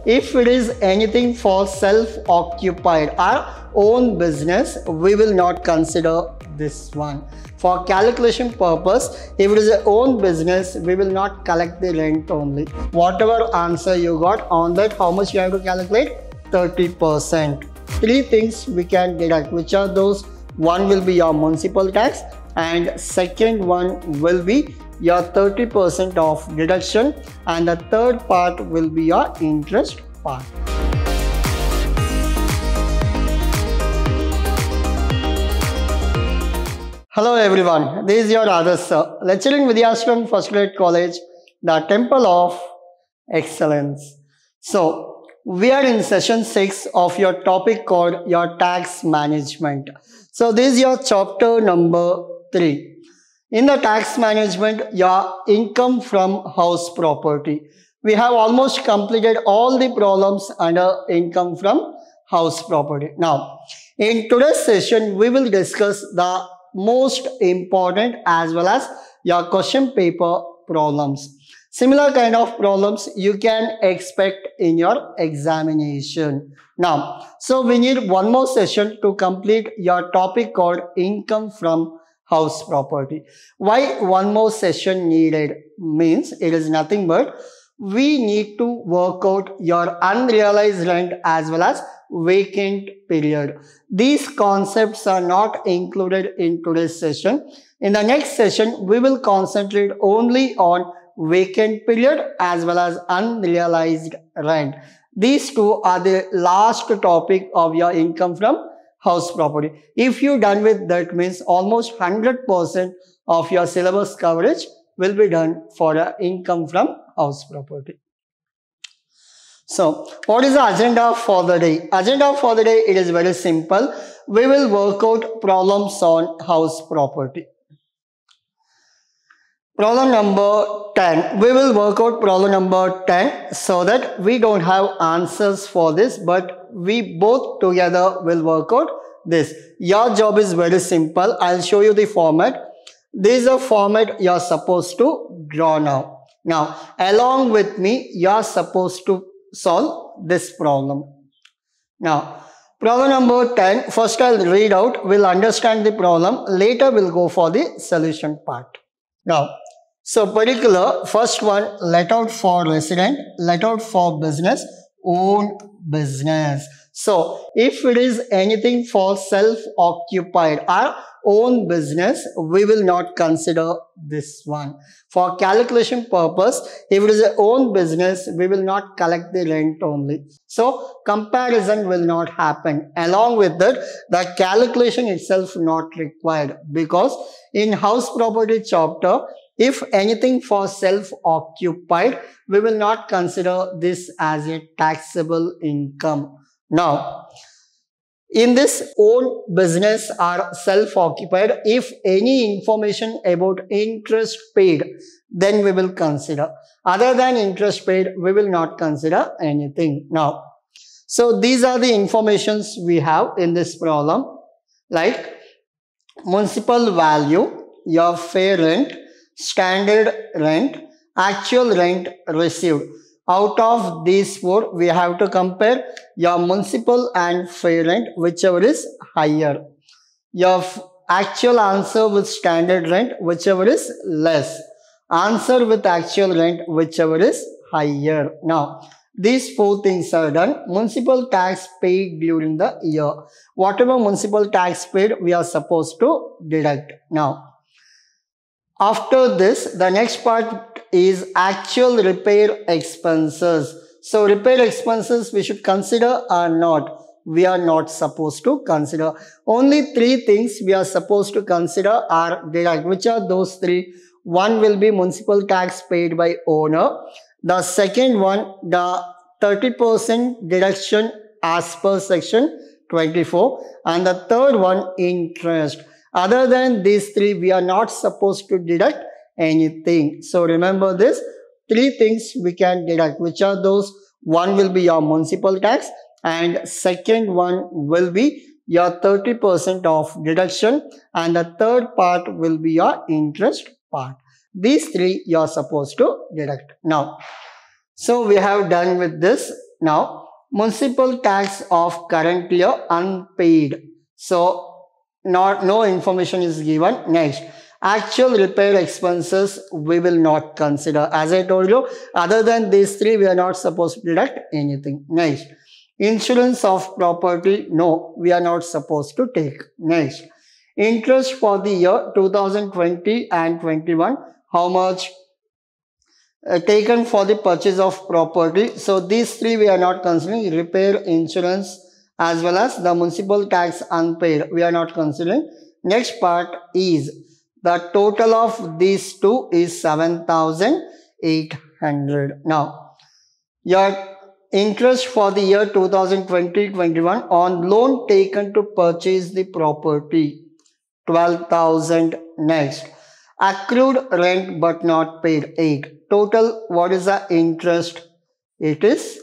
If it is anything for self-occupied, our own business, we will not consider this one. For calculation purpose, if it is your own business, we will not collect the rent only. Whatever answer you got on that, how much you have to calculate? 30%. Three things we can deduct, which are those? One will be your municipal tax, and second one will be your 30% of deduction, and the third part will be your interest part. Hello everyone, this is your Adarsh sir, lecturing Vidyashram First Grade College, the Temple of Excellence. So, we are in session 6 of your topic called your tax management. So, this is your chapter number 3. In the tax management, your income from house property. We have almost completed all the problems under income from house property. Now, in today's session, we will discuss the most important as well as your question paper problems. Similar kind of problems you can expect in your examination. Now, so we need one more session to complete your topic called income from house property. Why one more session needed? Means it is nothing but we need to work out your unrealized rent as well as vacant period. These concepts are not included in today's session. In the next session, we will concentrate only on vacant period as well as unrealized rent. These two are the last topic of your income from house property. If you done with that, means almost 100% of your syllabus coverage will be done for the income from house property. So, what is the agenda for the day? Agenda for the day, it is very simple. We will work out problems on house property. Problem number 10. We will work out problem number 10 so that we don't have answers for this, but we both together will work out this. Your job is very simple. I'll show you the format. This is a format you're supposed to draw now. Now, along with me, you're supposed to solve this problem. Now, problem number 10. First I'll read out. We'll understand the problem. Later we'll go for the solution part. Now, so particular, first one, let out for resident, let out for business, own business. So, if it is anything for self-occupied, our own business, we will not consider this one. For calculation purpose, if it is your own business, we will not collect the rent only. So, comparison will not happen. Along with that, the calculation itself not required, because in house property chapter, if anything for self-occupied, we will not consider this as a taxable income. Now, in this own business or self-occupied, if any information about interest paid, then we will consider. Other than interest paid, we will not consider anything. Now, so these are the informations we have in this problem, like municipal value, your fair rent, standard rent, actual rent received. Out of these four, we have to compare your municipal and fair rent, whichever is higher. Your actual answer with standard rent, whichever is less. Answer with actual rent, whichever is higher. Now, these four things are done. Municipal tax paid during the year. Whatever municipal tax paid, we are supposed to deduct. Now, after this, the next part is actual repair expenses. So, repair expenses we should consider or not? We are not supposed to consider. Only three things we are supposed to consider are deduct. Which are those three? One will be municipal tax paid by owner. The second one, the 30% deduction as per section 24. And the third one, interest. Other than these three, we are not supposed to deduct anything. So remember this, three things we can deduct. Which are those? One will be your municipal tax, and second one will be your 30% of deduction, and the third part will be your interest part. These three you are supposed to deduct. Now, so we have done with this. Now, municipal tax of current year unpaid. So, no information is given. Next, actual repair expenses we will not consider. As I told you, other than these three, we are not supposed to deduct anything. Next, insurance of property, no, we are not supposed to take. Next, interest for the year 2020 and 21, how much taken for the purchase of property. So these three we are not considering. Repair, insurance, as well as the municipal tax unpaid, we are not considering. Next part is the total of these two is 7,800. Now, your interest for the year 2020-21 on loan taken to purchase the property, 12,000. Next, accrued rent but not paid, 8. Total, what is the interest? It is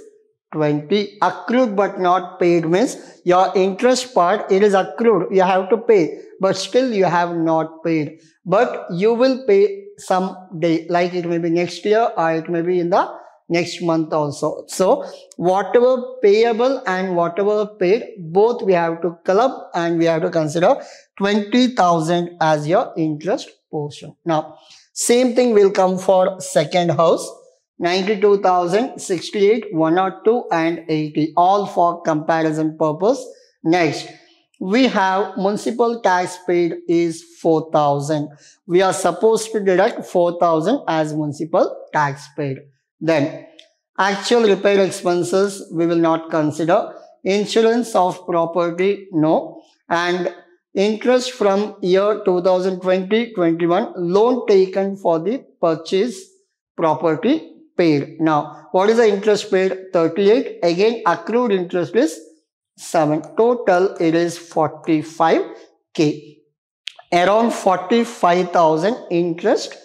20. Accrued but not paid means your interest part, it is accrued. You have to pay, but still you have not paid. But you will pay some day, like it may be next year or it may be in the next month also. So whatever payable and whatever paid, both we have to club and we have to consider 20,000 as your interest portion. Now, same thing will come for second house, 92,000, 68, 102 and 80, all for comparison purpose. Next, we have municipal tax paid is 4,000. We are supposed to deduct 4,000 as municipal tax paid. Then, actual repair expenses we will not consider. Insurance of property, no. And interest from year 2020-21, loan taken for the purchase property paid. Now, what is the interest paid? 38. Again, accrued interest is 7. Total, it is 45K. Around 45,000 interest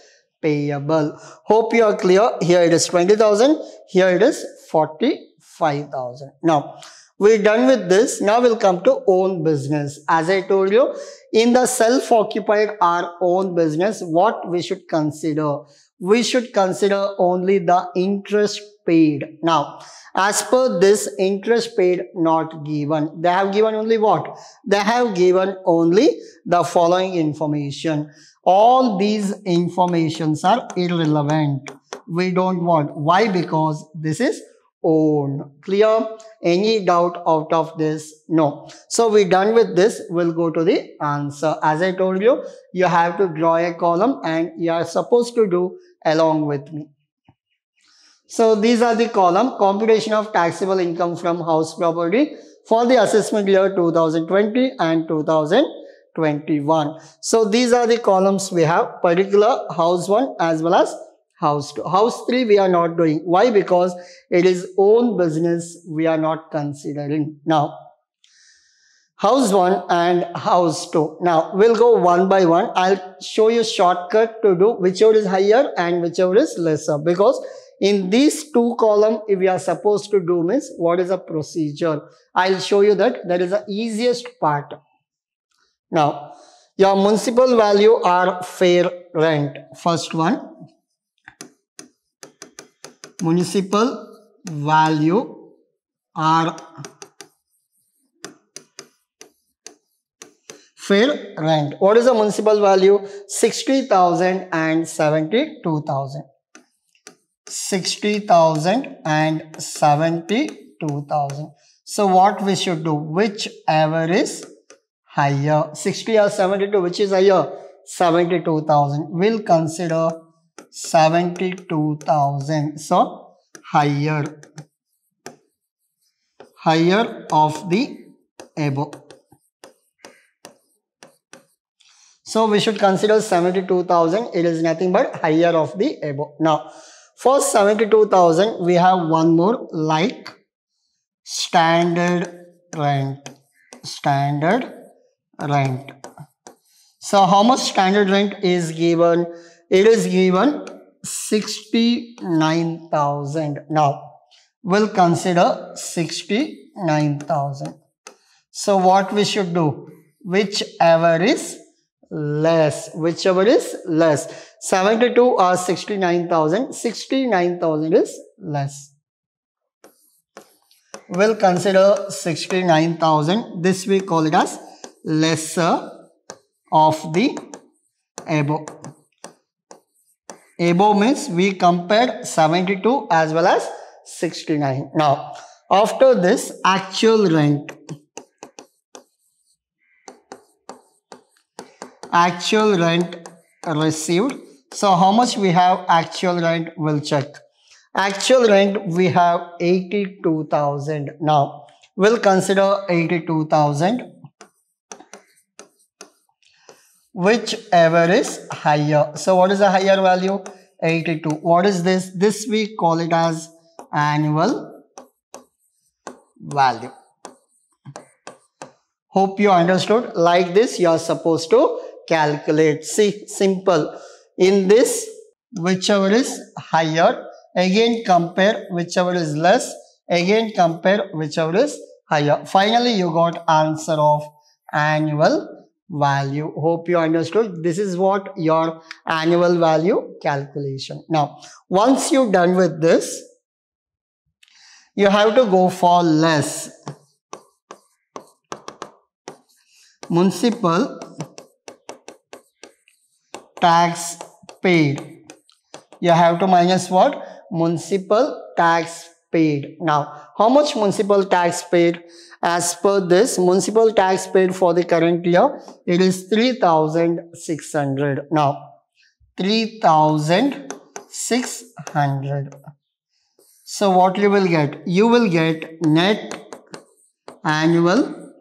payable. Hope you are clear. Here it is 20,000. Here it is 45,000. Now, we're done with this. Now we'll come to own business. As I told you, in the self-occupied our own business, what we should consider? We should consider only the interest paid. Now, as per this, interest paid not given. They have given only what? They have given only the following information. All these informations are irrelevant. We don't want. Why? Because this is own. Clear? Any doubt out of this? No. So we're done with this. We'll go to the answer. As I told you, you have to draw a column and you are supposed to do along with me. So these are the column. Computation of taxable income from house property for the assessment year 2020 and 2021. So these are the columns we have. Particular house 1 as well as house 2. House 3 we are not doing. Why? Because it is own business we are not considering. Now, house 1 and house 2. Now, we'll go one by one. I'll show you shortcut to do whichever is higher and whichever is lesser. Because in these two columns, if we are supposed to do means what is a procedure? I'll show you that. That is the easiest part. Now, your municipal value are fair rent. First one. Municipal value are fair rent. What is the municipal value? 60,000 and 72,000. 60,000 and 72,000. So what we should do? Whichever is higher, 60 or 72, which is higher? 72,000. We'll consider 72,000. So higher of the above. So we should consider 72,000. It is nothing but higher of the above. Now, for 72,000, we have one more like standard rent. Standard rent. So how much standard rent is given? It is given 69,000. Now, we'll consider 69,000. So what we should do? Whichever is less. Whichever is less. 72 or 69,000. 69,000 is less. We'll consider 69,000. This we call it as lesser of the above. Above means we compared 72 as well as 69. Now, after this, actual rent. Actual rent received. So, how much we have actual rent? We'll check. Actual rent we have 82,000. Now, we'll consider 82,000. Whichever is higher. So what is the higher value? 82. What is this? This we call it as annual value. Hope you understood. Like this you are supposed to calculate. See, simple. In this, whichever is higher, again compare whichever is less, again compare whichever is higher. Finally you got answer of annual value. Hope you understood. This is what your annual value calculation. Now, once you're done with this, you have to go for less. Municipal tax paid. You have to minus what? Municipal tax paid. Now, how much municipal tax paid? As per this, municipal tax paid for the current year, it is 3,600. Now, 3,600. So, what you will get? You will get net annual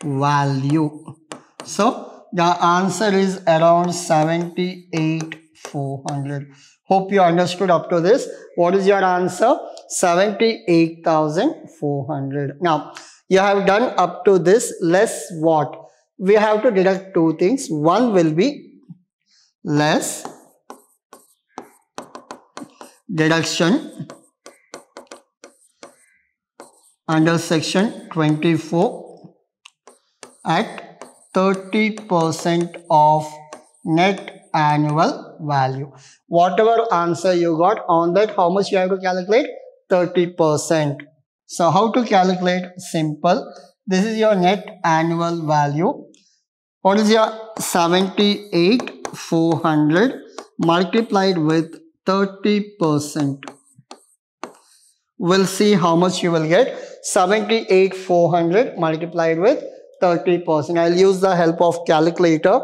value. So, the answer is around 78,400. Hope you understood up to this. What is your answer? 78,400. Now, you have done up to this. Less what? We have to deduct two things. One will be less deduction under section 24 at 30% of net annual value. Whatever answer you got on that, how much you have to calculate? 30%. So how to calculate? Simple. This is your net annual value. What is your 78,400 multiplied with 30%? We'll see how much you will get. 78,400 multiplied with 30%. I'll use the help of calculator.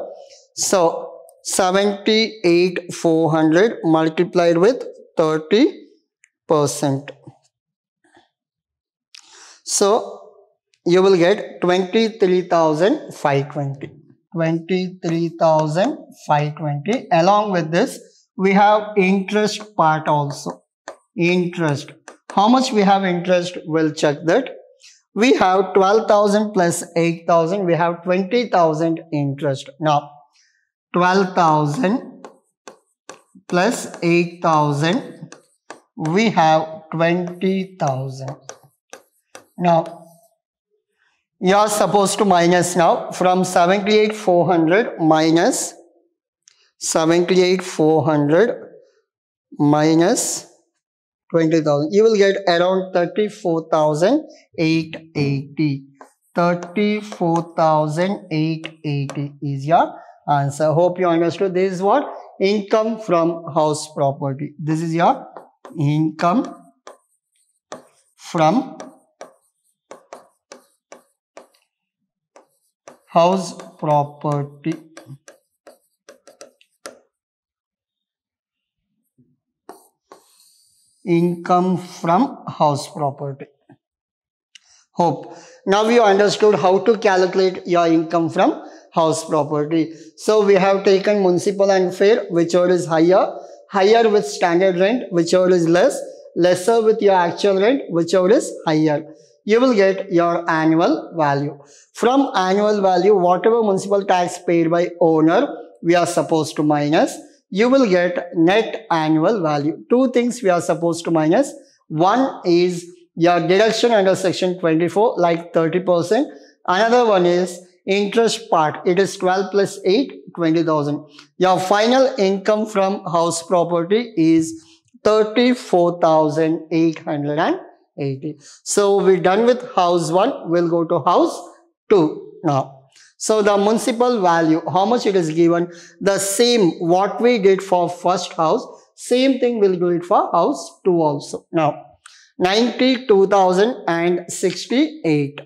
So 78,400 multiplied with 30%. So you will get 23,520. 23,520. Along with this, we have interest part also. Interest. How much we have interest? We'll check that. We have 12,000 plus 8,000. We have 20,000 interest. Now, 12,000 plus 8,000. We have 20,000. Now, you are supposed to minus now from 78,400 minus 78,400 minus 20,000. You will get around 34,880. 34,880 is your answer. Hope you understood. This is what? Income from house property. This is your income from house property. Income from house property. Hope. Now you understood how to calculate your income from house property. So we have taken municipal and fair, whichever is higher, higher with standard rent, whichever is less, lesser with your actual rent, whichever is higher. You will get your annual value. From annual value, whatever municipal tax paid by owner, we are supposed to minus. You will get net annual value. Two things we are supposed to minus. One is your deduction under section 24, like 30%. Another one is interest part. It is 12 plus 8, 20,000. Your final income from house property is 34,880. 80. So we're done with house 1. We'll go to house 2 now. So the municipal value, how much it is given, the same what we did for first house, same thing we'll do it for house 2 also. Now 92,068.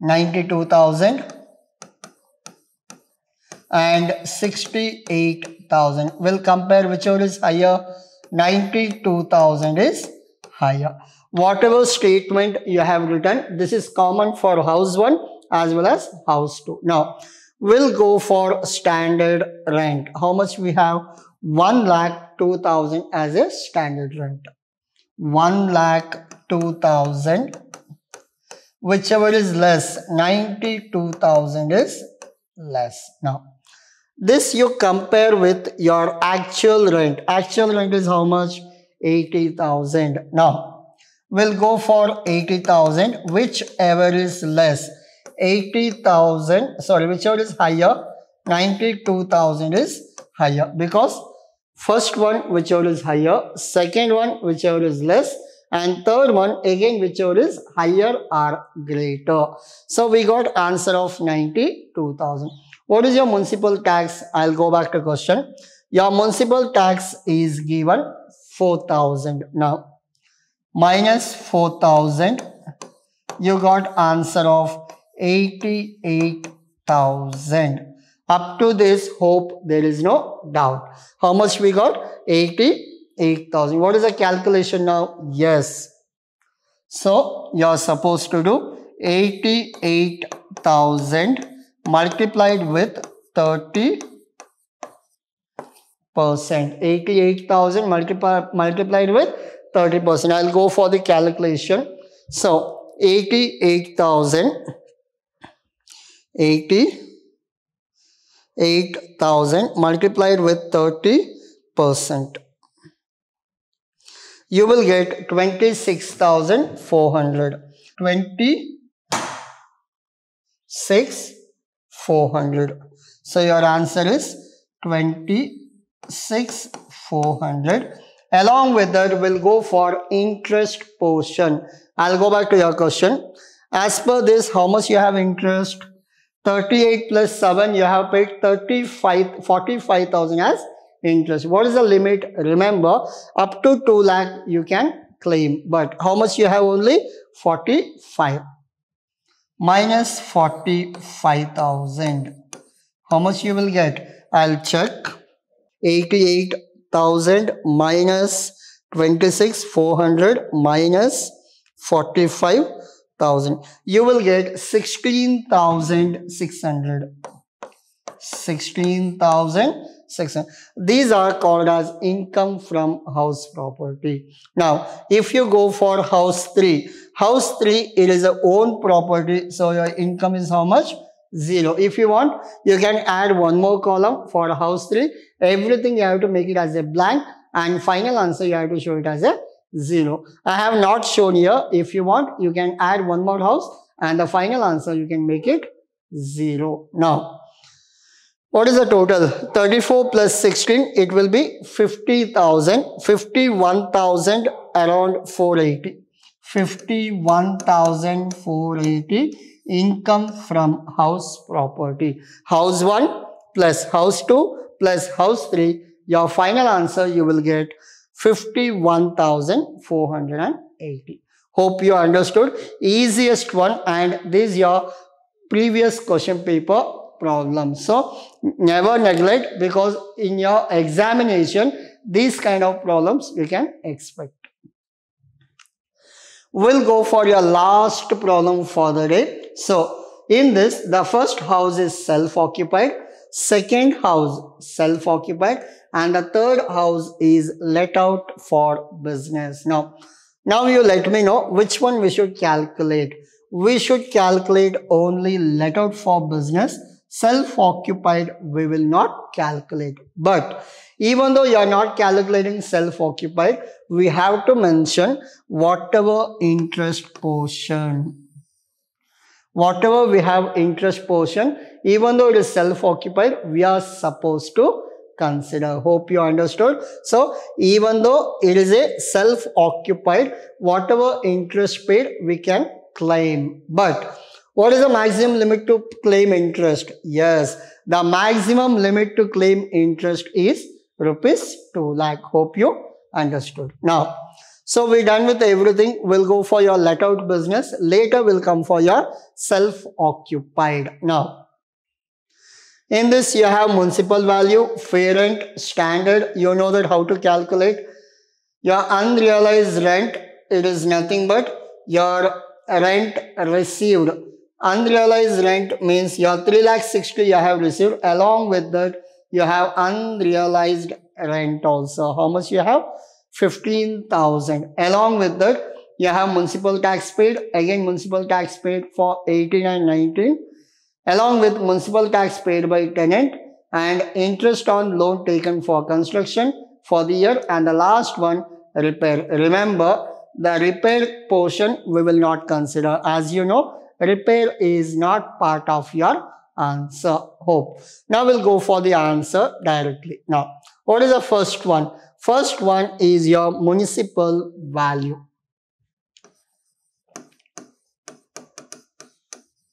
92,068,000. We'll compare whichever is higher. 92,000 is higher. Whatever statement you have written, this is common for house 1 as well as house 2. Now we'll go for standard rent. How much we have? 1,02,000 as a standard rent. 1,02,000. Whichever is less, 92,000 is less. Now this you compare with your actual rent. Actual rent is how much? 80,000. Now we'll go for 80,000. Whichever is less, 80,000, sorry, whichever is higher, 92,000 is higher, because first one whichever is higher, second one whichever is less, and third one again whichever is higher or greater. So we got answer of 92,000. What is your municipal tax? I'll go back to question. Your municipal tax is given 4,000. Now minus 4,000, you got answer of 88,000. Up to this, hope there is no doubt. How much we got? 88,000. What is the calculation now? Yes. So you are supposed to do 88,000 multiplied with 30%. 88,000 multiplied with 30%. I'll go for the calculation. So 88,000 multiplied with 30%. You will get 26,400. 26,400. So your answer is 26,400. Along with that, we'll go for interest portion. I'll go back to your question. As per this, how much you have interest? 38 plus 7, you have paid 45,000 as interest. What is the limit? Remember, up to 2 lakh you can claim. But how much you have? Only 45. Minus 45,000. How much you will get? I'll check. 88,000 minus 26,400 minus 45,000. You will get 16,600. 16,600. These are called as income from house property. Now, if you go for house 3, it is a own property. So your income is how much? 0. If you want, you can add one more column for house 3. Everything you have to make it as a blank, and final answer you have to show it as a 0. I have not shown here. If you want, you can add one more house and the final answer you can make it 0. Now, what is the total? 34 plus 16, it will be 50,000, 51,000 around 480. 51,480 income from house property. House 1 plus house 2 plus house 3. Your final answer you will get 51,480. Hope you understood. Easiest one, and this is your previous question paper problem. So never neglect, because in your examination these kind of problems you can expect. We'll go for your last problem for the day. So in this, the first house is self-occupied, second house self-occupied, and the third house is let out for business. Now you let me know which one we should calculate. We should calculate only let out for business. Self-occupied we will not calculate. But even though you are not calculating self-occupied, we have to mention whatever interest portion. Whatever we have interest portion, even though it is self-occupied, we are supposed to consider. Hope you understood. So even though it is a self-occupied, whatever interest paid we can claim. But what is the maximum limit to claim interest? Yes, the maximum limit to claim interest is rupees 2 lakh. Hope you understood. Now, so we're done with everything. We'll go for your let out business. Later we'll come for your self-occupied. Now, in this you have municipal value, fair rent, standard. You know that how to calculate. Your unrealized rent, it is nothing but your rent received. Unrealized rent means your 3,60,000 you have received. Along with that, you have unrealized rent also. How much you have? 15,000. Along with that, you have municipal tax paid. Again, municipal tax paid for 18 and 19. Along with municipal tax paid by tenant and interest on loan taken for construction for the year. And the last one, repair. Remember, the repair portion we will not consider. As you know, repair is not part of your answer. Hope. Now we'll go for the answer directly. Now, what is the first one? First one is your municipal value.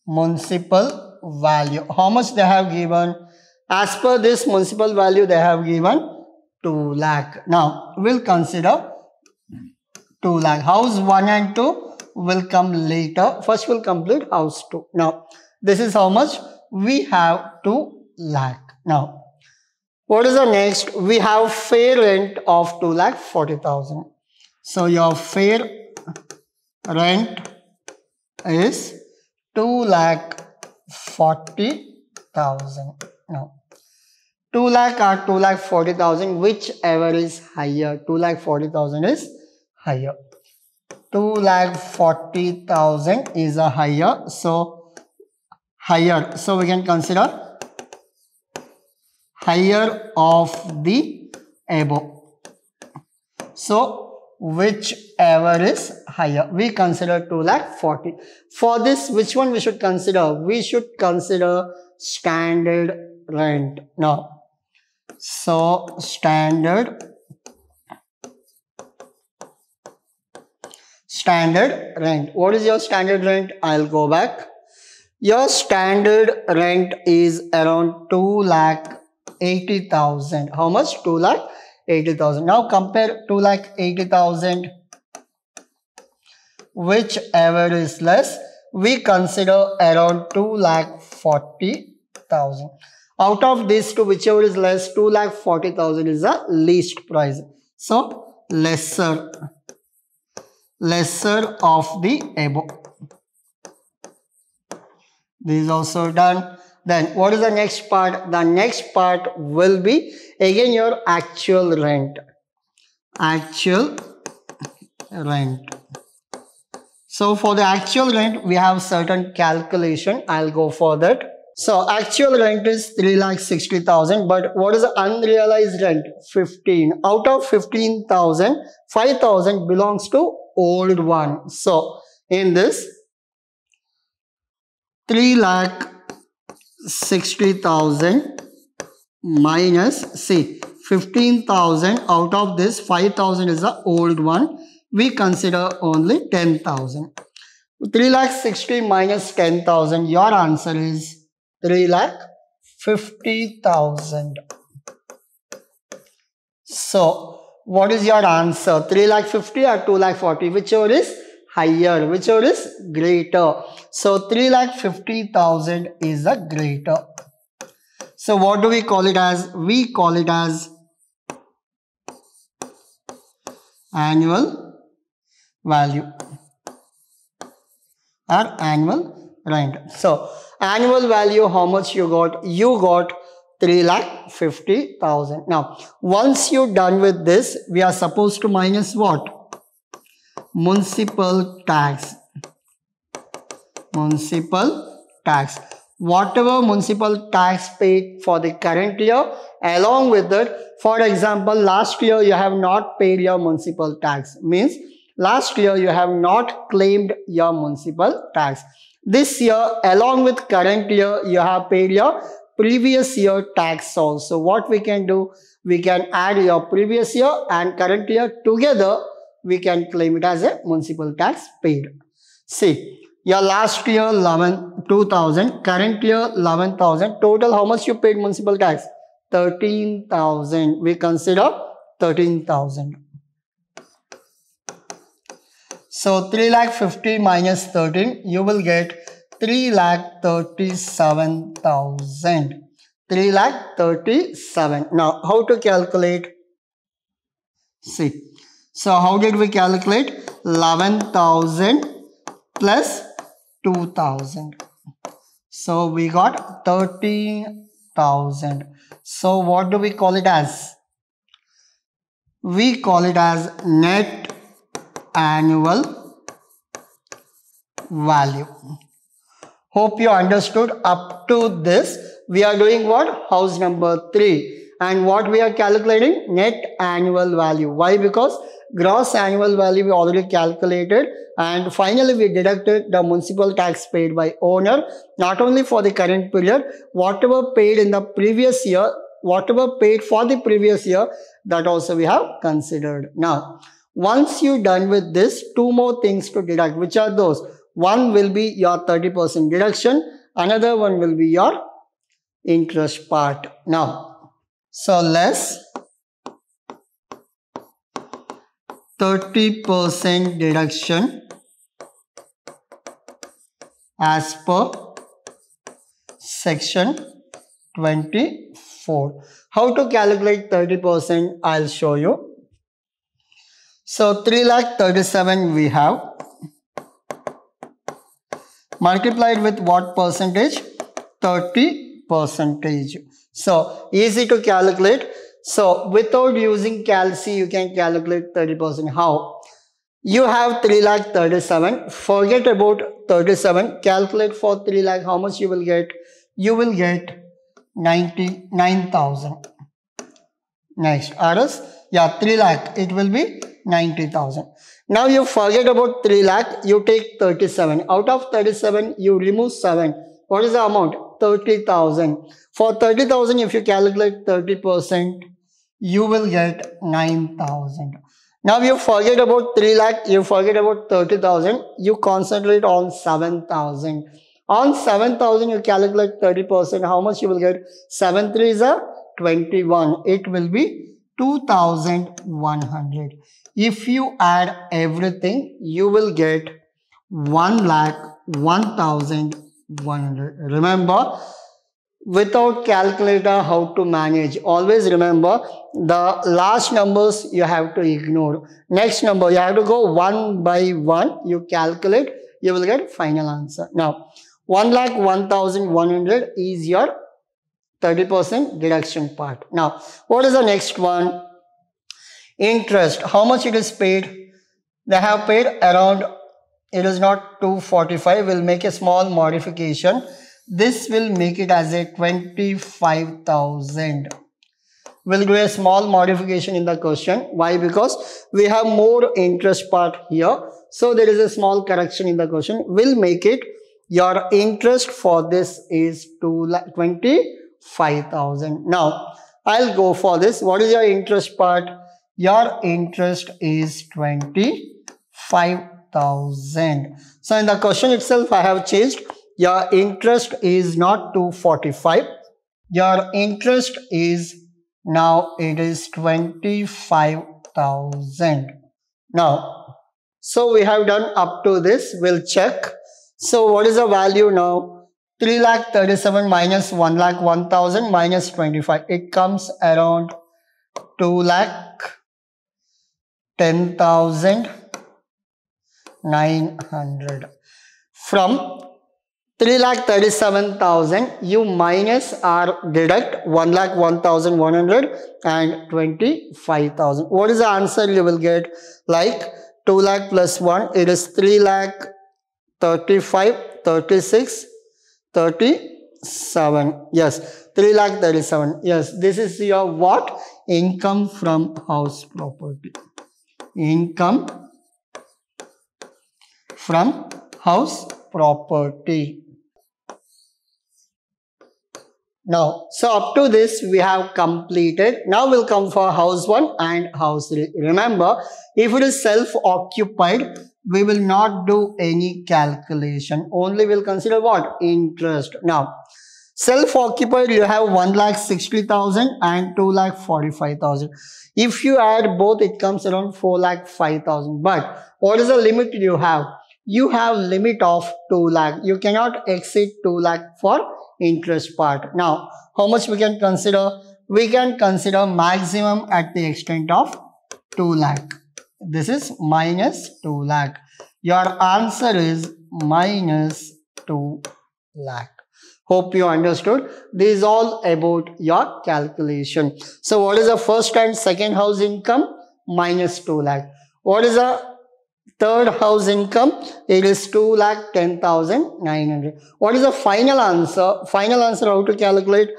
Municipal value. How much they have given? As per this municipal value, they have given 2 lakh. Now, we'll consider 2 lakh. House 1 and 2 will come later. First, we'll complete house 2. Now, this is how much? We have 2 lakh. Now, what is the next? We have fair rent of 2,40,000. So, your fair rent is 2,40,000. Now, 2 lakh or 2,40,000, whichever is higher. 2,40,000 is higher. 2,40,000 is a higher. So, higher. So, we can consider higher of the above. So, whichever is higher, we consider 2,40,000. For this, which one we should consider? We should consider standard rent. Now, so standard rent. What is your standard rent? I'll go back. Your standard rent is around 2,80,000. How much? 2,80,000. Now compare 2,80,000. Whichever is less, we consider around 2,40,000. Out of these two, whichever is less, 2,40,000 is the least price. So lesser of the above. This is also done. Then what is the next part? The next part will be again your actual rent. Actual rent. So for the actual rent, we have certain calculation. I'll go for that. So actual rent is 3,60,000. But what is the unrealized rent? 15. Out of 15,000, 5,000 belongs to old one. So in this 3,60,000 minus, see, 15,000, out of this 5,000 is the old one. We consider only 10,000. 3,60,000 minus 10,000, your answer is 3,50,000. So what is your answer? 3,50,000 or 2,40,000? Whichever is higher, whichever is greater. So 3,50,000 is the greater. So what do we call it as? We call it as annual value or annual rent. So annual value, how much you got? You got 3,50,000. Now once you're done with this, we are supposed to minus what? Municipal tax. Municipal tax. Whatever municipal tax paid for the current year, along with that, for example, last year you have not paid your municipal tax. Means last year you have not claimed your municipal tax. This year, along with current year, you have paid your previous year tax also. What we can do? We can add your previous year and current year together. We can claim it as a municipal tax paid. See, your last year 2,000, current year 11,000. Total how much you paid municipal tax? 13,000. We consider 13,000. So 3,50,000 minus 13, you will get 3,37,000. 3,37,000. Now, how to calculate? See. So, how did we calculate? 11,000 plus 2,000. So, we got 13,000. So, what do we call it as? We call it as net annual value. Hope you understood up to this. We are doing what? House number 3. And what we are calculating? Net annual value. Why? Because gross annual value we already calculated, and finally we deducted the municipal tax paid by owner, not only for the current period, whatever paid in the previous year, whatever paid for the previous year, that also we have considered. Now, once you're done with this, 2 more things to deduct. Which are those? One will be your 30% deduction, another one will be your interest part. Now, so less 30% deduction as per section 24. How to calculate 30%? I'll show you. So 3,37,000 we have. Multiplied with what percentage? 30%. So easy to calculate. So without using calc, you can calculate 30%. How? You have 3,37,000. Forget about 37. Calculate for 3 lakh. How much you will get? You will get 99,000. Next, others, yeah, 3 lakh. It will be 90,000. Now you forget about 3 lakh. You take 37. Out of 37, you remove 7. What is the amount? 30,000. For 30,000, if you calculate 30%, you will get 9,000. Now you forget about 3 lakh, you forget about 30,000, you concentrate on 7,000. On 7,000, you calculate 30%, how much you will get? 7 3 is 21. It will be 2,100. If you add everything, you will get 1,01,100. Remember, without calculator, how to manage? Always remember, the last numbers you have to ignore. Next number, you have to go one by one. You calculate, you will get final answer. Now, 1,01,100 is your 30% deduction part. Now, what is the next one? Interest. How much it is paid? They have paid around, it is not 245. We'll make a small modification. This will make it as a 25,000. We'll do a small modification in the question. Why? Because we have more interest part here. So there is a small correction in the question. We'll make it, your interest for this is 25,000. Now, I'll go for this. What is your interest part? Your interest is 25,000. So in the question itself, I have changed. Your interest is not 245. Your interest is, now it is 25,000. Now, so we have done up to this. We'll check. So what is the value now? 3,37,000 minus 1,01,000 minus 25. It comes around 2,10,900. From 3,37,000, you minus or deduct 1,01,100 and 25,000. What is the answer you will get? Like 2 lakh plus 1, it is 3 lakh 35, 36, 37. Yes, 3 lakh 37. Yes, this is your what? Income from house property. Income from house property. Now, so up to this we have completed. Now we'll come for house 1 and house 3. Remember, if it is self-occupied, we will not do any calculation. Only we'll consider what? Interest. Now, self-occupied, you have 1,60,000 and 2,45,000. If you add both, it comes around 4,05,000. But what is the limit you have? You have limit of 2 lakh. You cannot exceed 2 lakh for interest part. Now, how much we can consider? We can consider maximum at the extent of 2 lakh. This is minus 2 lakh. Your answer is minus 2 lakh. Hope you understood. This is all about your calculation. So what is the first and second house income? Minus 2 lakh. What is the third house income? It is 2,10,900. What is the final answer? Final answer, how to calculate?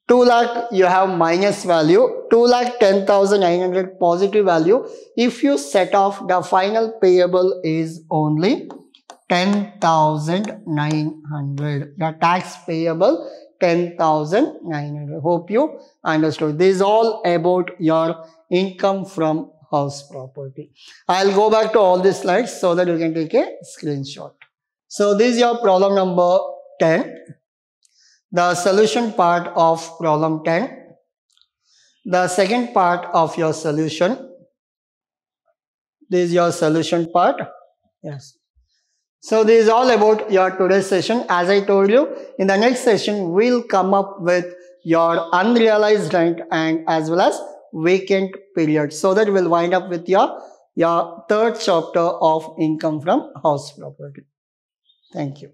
2 lakh you have minus value, 2,10,900 positive value. If you set off, the final payable is only 10,900. The tax payable 10,900. Hope you understood. This is all about your income from house property. I'll go back to all these slides so that you can take a screenshot. So this is your problem number 10. The solution part of problem 10. The second part of your solution. This is your solution part. Yes. So this is all about your today's session. As I told you, in the next session, we'll come up with your unrealized rent and as well as vacant period, so that we'll wind up with your third chapter of income from house property. Thank you.